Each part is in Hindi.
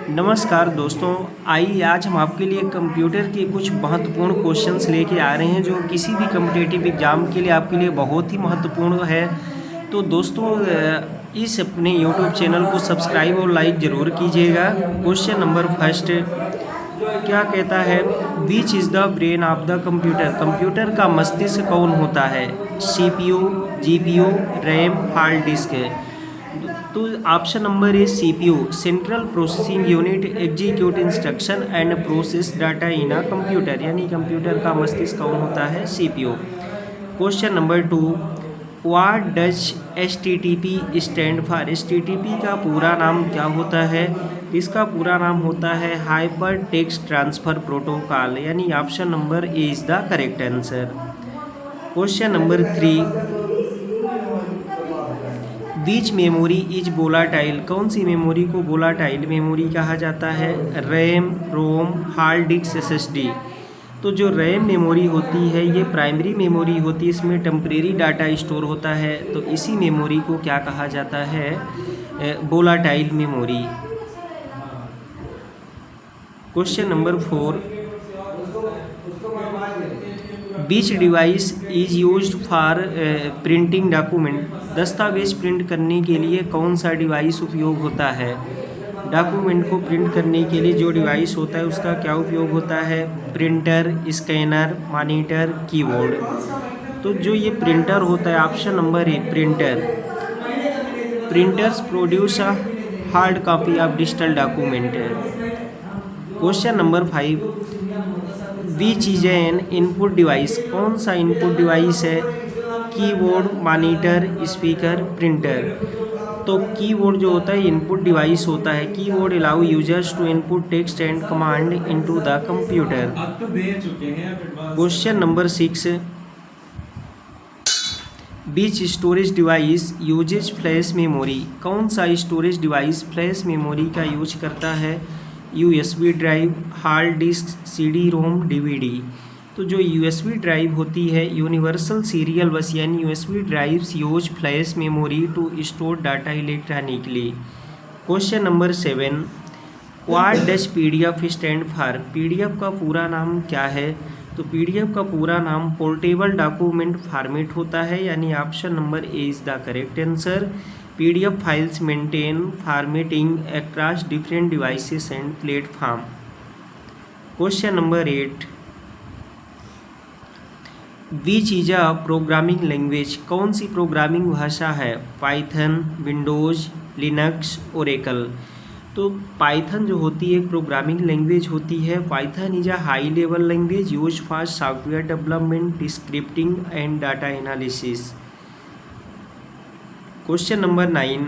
नमस्कार दोस्तों, आइए आज हम आपके लिए कंप्यूटर के कुछ महत्वपूर्ण क्वेश्चंस लेके आ रहे हैं जो किसी भी कॉम्पिटिटिव एग्ज़ाम के लिए आपके लिए बहुत ही महत्वपूर्ण है। तो दोस्तों इस अपने यूट्यूब चैनल को सब्सक्राइब और लाइक ज़रूर कीजिएगा। क्वेश्चन नंबर फर्स्ट क्या कहता है, विच is the brain of the computer? Computer का मस्तिष्क कौन होता है? CPU, GPU, RAM, hard disk है। तो option number A CPU, central processing unit, execute instruction and process data in a computer, यानी कंप्यूटर का मस्तिष्क कौन होता है? CPU। Question number 2, what does HTTP stand for? HTTP का पूरा नाम क्या होता है? इसका पूरा नाम होता है हाइपर टेक्स्ट ट्रांसफ़र प्रोटोकॉल, यानी option number A is the correct answer. Question number 3, beach memory is volatile? कौन सी मेमोरी को वोलाटाइल मेमोरी कहा जाता है? रैम, रोम, हार्ड डिस्क, SSD। तो जो रैम मेमोरी होती है ये प्राइमरी मेमोरी होती है, इसमें टेम्परेरी डाटा स्टोर होता है, तो इसी मेमोरी को क्या कहा जाता है? Volatile memory. Question number 4, which device is used for printing document? दस्तावेज प्रिंट करने के लिए कौन सा डिवाइस उपयोग होता है? डॉक्यूमेंट को प्रिंट करने के लिए जो डिवाइस होता है उसका क्या उपयोग होता है? Printer, scanner, monitor, keyboard. तो जो ये प्रिंटर होता है, option number A printer. Printers produce a hard copy of digital document. Question number 5, which is an input device? कौन सा इनपुट डिवाइस है? Keyboard, monitor, speaker, printer. तो कीबोर्ड जो होता है इनपुट डिवाइस होता है। Keyboard allow users to input text and command into the computer. Question number 6, which storage device usage flash memory? कौन सा स्टोरेज डिवाइस फ्लैश मेमोरी का यूज करता है? USB drive, hard disk, CD रोम, DVD। तो जो USB ड्राइव होती है यूनिवर्सल सीरियल बस, यानी USB drives use flash memory to store data electronically. Question number 7, what does PDF stand for? PDF का पूरा नाम क्या है? तो PDF का पूरा नाम पोर्टेबल डॉक्यूमेंट फॉर्मेट होता है, यानी option number A is the correct answer. PDF files maintain formatting across different devices and platform. Question number 8, which is a programming language? कौन सी प्रोग्रामिंग भाषा है? Python, Windows, Linux, Oracle. तो पाइथन जो होती है एक प्रोग्रामिंग लैंग्वेज होती है। Python is a high level language use for software development, scripting and data analysis. Question number 9,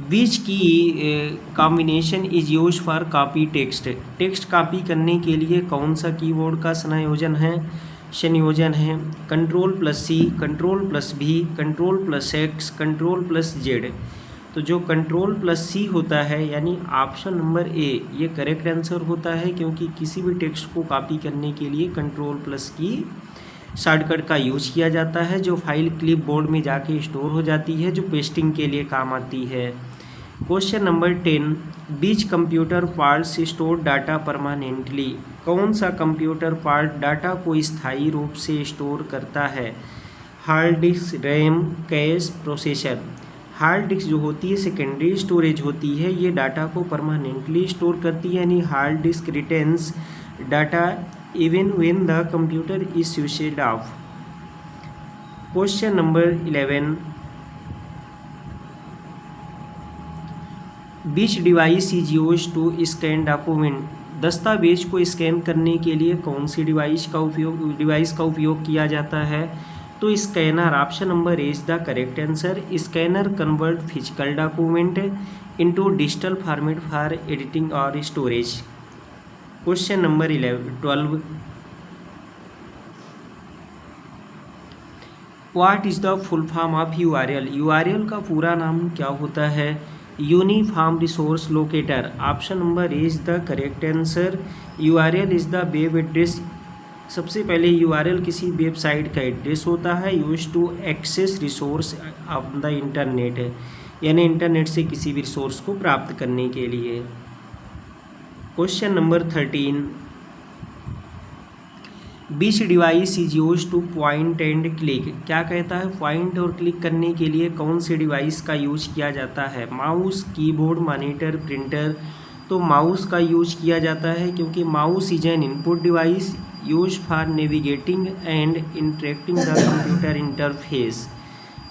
विच की combination is use for copy text? Text copy करने के लिए कौन सा कीबोर्ड का संयोजन है? Ctrl+C, Ctrl+V, Ctrl+X, Ctrl+Z। तो जो Ctrl+C होता है, यानी ऑप्शन नंबर ए ये करेक्ट आंसर होता है, क्योंकि किसी भी टेक्स्ट को कॉपी करने के लिए Ctrl+ की शॉर्टकट का यूज किया जाता है, जो फाइल क्लिप बोर्ड में जाके स्टोर हो जाती है, जो पेस्टिंग के लिए काम आती है। Question number 10, which computer parts store data permanently? कौन सा कंप्यूटर पार्ट डाटा को स्थायी रूप से स्टोर करता है? Hard disk, RAM, cash, processor. Hard disk जो होती है सेकेंडरी स्टोरेज होती है, ये डाटा को परमानेंटली स्टोर करती है, यानी hard disk retains data even when the computer is switched off. Question number 11, which device is use to scan document? दस्तावेज को स्कैन करने के लिए कौन सी डिवाइस का उपयोग किया जाता है? तो scanner, option number A is the correct answer. Scanner convert physical document into digital format for editing और storage. Question number 12, what is the full form of URL? URL का पूरा नाम क्या होता है? Uniform resource locator. Option number A is the correct answer. URL is the web address. सबसे पहले URL किसी वेबसाइट का एड्रेस होता है use to access resource of the internet. यानी इंटरनेट से किसी भी रिसोर्स को प्राप्त करने के लिए। Question number 13, which device is use two point and click. क्या कहता है, पॉइंट और क्लिक करने के लिए कौन से डिवाइस का यूज किया जाता है? Mouse, keyboard, monitor, printer. तो माउस का यूज किया जाता है क्योंकि mouse is an input device use for navigating and interacting the computer interface.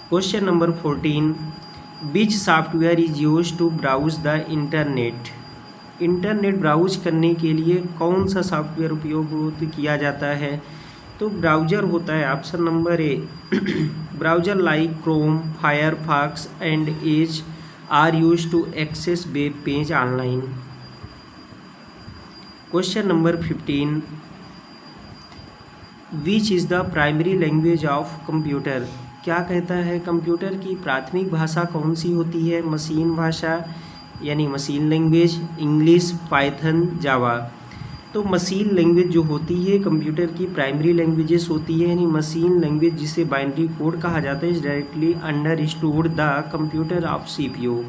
Question number 14, which software is use to browse the internet. Internet browse करने के लिए कौन सा सॉफ्टवेयर उपयोग किया जाता है? तो ब्राउज़र होता है option number A. Browser like Chrome, Firefox and Edge are use to access web page online. Question number 15, which is the primary language of computer. क्या कहता है, कंप्यूटर की प्राथमिक भाषा कौन सी होती है? मशीन भाषा यानी मशीन लैंग्वेज, इंग्लिश, पाइथन, जावा। तो मशीन लैंग्वेज जो होती है कंप्यूटर की प्राइमरी लैंग्वेजेस होती है, यानी मशीन लैंग्वेज जिसे बाइनरी कोड कहा जाता है, is directly understood the computer of CPU.